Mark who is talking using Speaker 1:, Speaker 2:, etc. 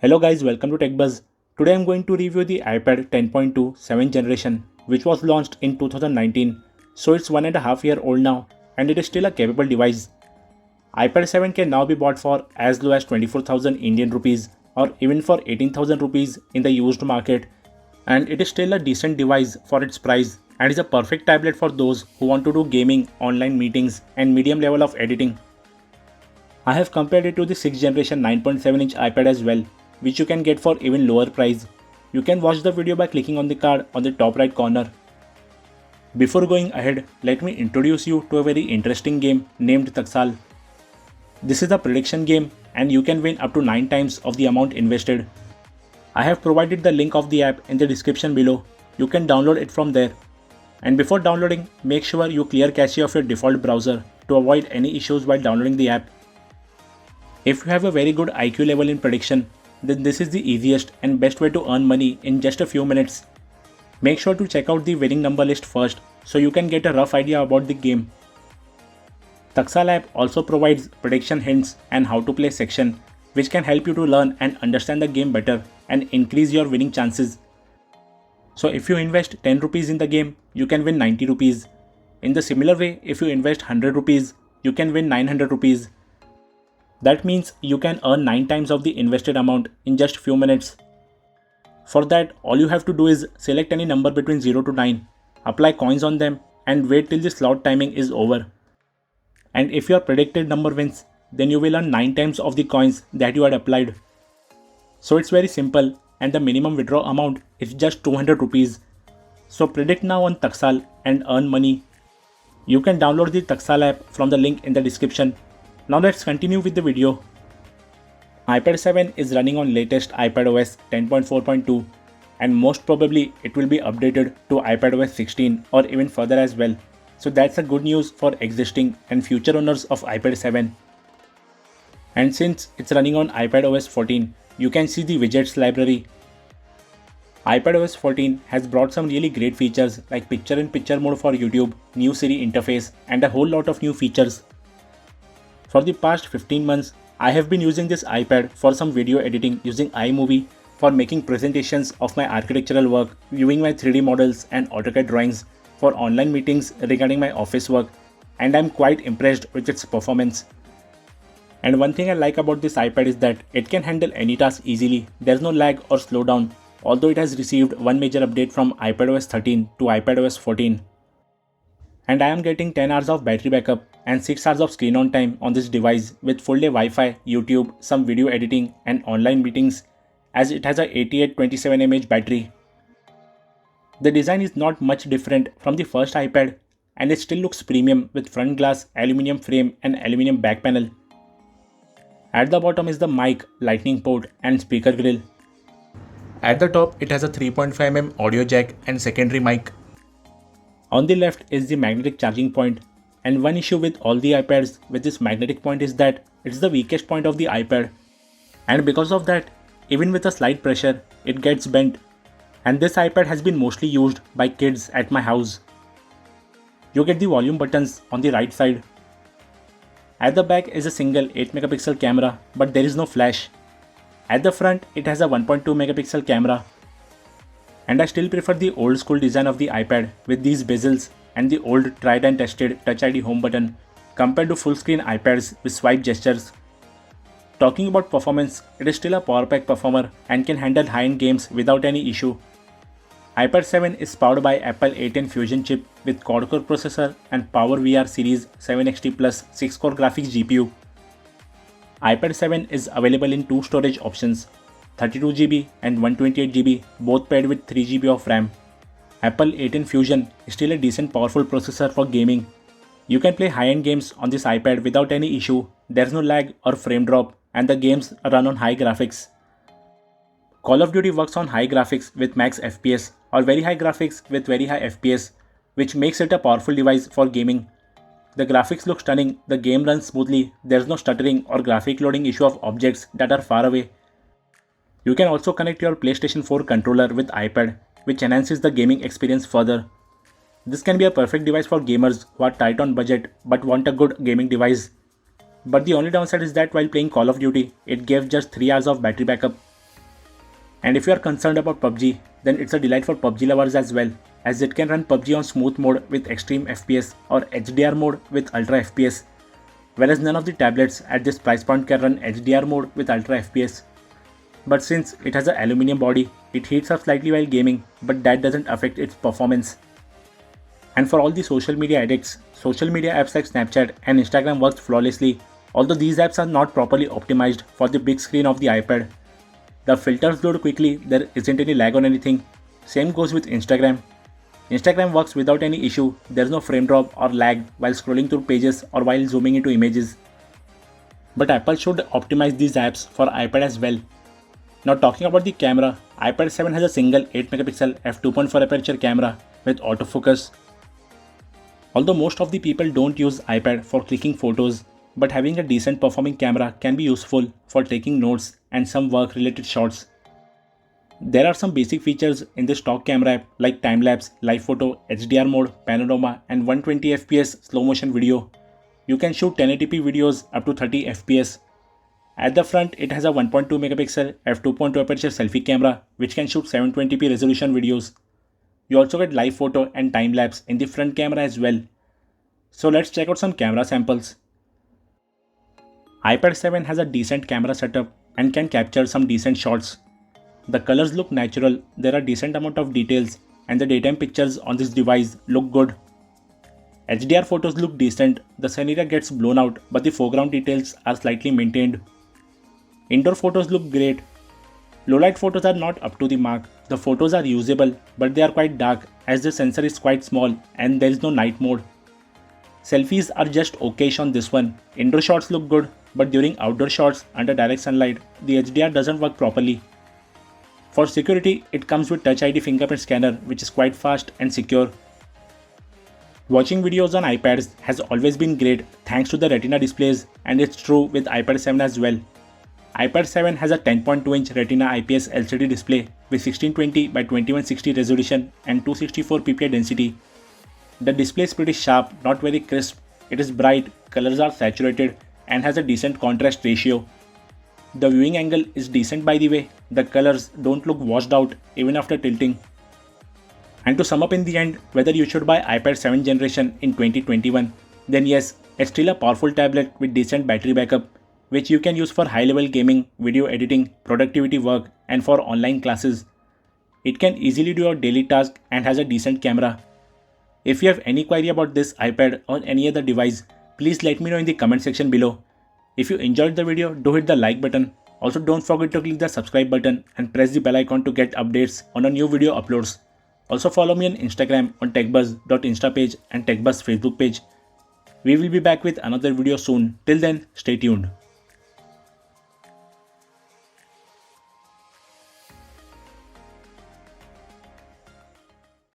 Speaker 1: Hello guys, welcome to TechBuzz. Today I'm going to review the iPad 10.2 7th generation, which was launched in 2019. So it's 1.5 year old now, and it is still a capable device. iPad 7 can now be bought for as low as 24,000 Indian rupees or even for 18,000 rupees in the used market, and it is still a decent device for its price and is a perfect tablet for those who want to do gaming, online meetings, and medium level of editing. I have compared it to the 6th generation 9.7-inch iPad as well, which you can get for even lower price. You can watch the video by clicking on the card on the top right corner. Before going ahead, let me introduce you to a very interesting game named Taksal. This is a prediction game and you can win up to 9 times of the amount invested. I have provided the link of the app in the description below. You can download it from there. And before downloading, make sure you clear cache of your default browser to avoid any issues while downloading the app. If you have a very good IQ level in prediction, then this is the easiest and best way to earn money in just a few minutes. Make sure to check out the winning number list first so you can get a rough idea about the game. Taksal app also provides prediction hints and how to play section, which can help you to learn and understand the game better and increase your winning chances. So if you invest 10 rupees in the game, you can win 90 rupees. In the similar way, if you invest 100 rupees, you can win 900 rupees. That means you can earn 9 times of the invested amount in just few minutes. For that, all you have to do is select any number between 0 to 9, apply coins on them and wait till the slot timing is over. And if your predicted number wins, then you will earn 9 times of the coins that you had applied. So it's very simple and the minimum withdraw amount is just 200 rupees. So predict now on Taksal and earn money. You can download the Taksal app from the link in the description. Now let's continue with the video. iPad 7 is running on latest iPadOS 10.4.2 and most probably it will be updated to iPadOS 16 or even further as well. So that's a good news for existing and future owners of iPad 7. And since it's running on iPadOS 14, you can see the widgets library. iPadOS 14 has brought some really great features like picture-in-picture mode for YouTube, new Siri interface, and a whole lot of new features. For the past 15 months, I have been using this iPad for some video editing using iMovie, for making presentations of my architectural work, viewing my 3D models and AutoCAD drawings, for online meetings regarding my office work, and I'm quite impressed with its performance. And one thing I like about this iPad is that it can handle any task easily. There's no lag or slowdown, although it has received one major update from iPadOS 13 to iPadOS 14. And I am getting 10 hours of battery backup and 6 hours of screen on time on this device with full day Wi-Fi, YouTube, some video editing and online meetings, as it has a 8827 mAh battery. The design is not much different from the first iPad and it still looks premium with front glass, aluminium frame and aluminium back panel. At the bottom is the mic, lightning port and speaker grill. At the top it has a 3.5mm audio jack and secondary mic. On the left is the magnetic charging point, and one issue with all the iPads with this magnetic point is that it's the weakest point of the iPad, and because of that, even with a slight pressure, it gets bent, and this iPad has been mostly used by kids at my house. You get the volume buttons on the right side. At the back is a single 8 megapixel camera, but there is no flash. At the front, it has a 1.2 megapixel camera. And I still prefer the old school design of the iPad with these bezels and the old tried and tested Touch ID home button compared to full screen iPads with swipe gestures. Talking about performance, it is still a power pack performer and can handle high-end games without any issue. iPad 7 is powered by Apple A10 Fusion chip with quad-core processor and PowerVR Series 7XT Plus 6-core graphics GPU. iPad 7 is available in two storage options, 32GB and 128GB, both paired with 3GB of RAM. Apple A10 Fusion is still a decent powerful processor for gaming. You can play high-end games on this iPad without any issue, there's no lag or frame drop, and the games run on high graphics. Call of Duty works on high graphics with max FPS or very high graphics with very high FPS, which makes it a powerful device for gaming. The graphics look stunning, the game runs smoothly, there's no stuttering or graphic loading issue of objects that are far away. You can also connect your PlayStation 4 controller with iPad, which enhances the gaming experience further. This can be a perfect device for gamers who are tight on budget but want a good gaming device. But the only downside is that while playing Call of Duty, it gave just 3 hours of battery backup. And if you are concerned about PUBG, then it's a delight for PUBG lovers as well, as it can run PUBG on smooth mode with extreme FPS or HDR mode with ultra FPS, whereas none of the tablets at this price point can run HDR mode with ultra FPS. But since it has an aluminium body, it heats up slightly while gaming, but that doesn't affect its performance. And for all the social media addicts, social media apps like Snapchat and Instagram works flawlessly, although these apps are not properly optimized for the big screen of the iPad. The filters load quickly, there isn't any lag on anything. Same goes with Instagram. Instagram works without any issue, there's no frame drop or lag while scrolling through pages or while zooming into images. But Apple should optimize these apps for iPad as well. Now talking about the camera, iPad 7 has a single 8MP f2.4 aperture camera with autofocus. Although most of the people don't use iPad for clicking photos, but having a decent performing camera can be useful for taking notes and some work related shots. There are some basic features in the stock camera app like time-lapse, live photo, HDR mode, panorama and 120fps slow motion video. You can shoot 1080p videos up to 30fps. At the front, it has a 1.2MP f2.2 aperture selfie camera which can shoot 720p resolution videos. You also get live photo and time-lapse in the front camera as well. So let's check out some camera samples. iPad 7 has a decent camera setup and can capture some decent shots. The colors look natural, there are decent amount of details and the daytime pictures on this device look good. HDR photos look decent, the sun area gets blown out but the foreground details are slightly maintained. Indoor photos look great. Low-light photos are not up to the mark. The photos are usable but they are quite dark as the sensor is quite small and there is no night mode. Selfies are just okayish on this one. Indoor shots look good but during outdoor shots under direct sunlight, the HDR doesn't work properly. For security, it comes with Touch ID fingerprint scanner which is quite fast and secure. Watching videos on iPads has always been great thanks to the Retina displays and it's true with iPad 7 as well. iPad 7 has a 10.2-inch Retina IPS LCD display with 1620 by 2160 resolution and 264 ppi density. The display is pretty sharp, not very crisp. It is bright, colors are saturated and has a decent contrast ratio. The viewing angle is decent by the way, the colors don't look washed out even after tilting. And to sum up in the end, whether you should buy iPad 7 generation in 2021, then yes, it's still a powerful tablet with decent battery backup, which you can use for high-level gaming, video editing, productivity work, and for online classes. It can easily do your daily tasks and has a decent camera. If you have any query about this iPad or any other device, please let me know in the comment section below. If you enjoyed the video, do hit the like button. Also don't forget to click the subscribe button and press the bell icon to get updates on our new video uploads. Also follow me on Instagram on techbuzz.insta page and techbuzz Facebook page. We will be back with another video soon. Till then, stay tuned.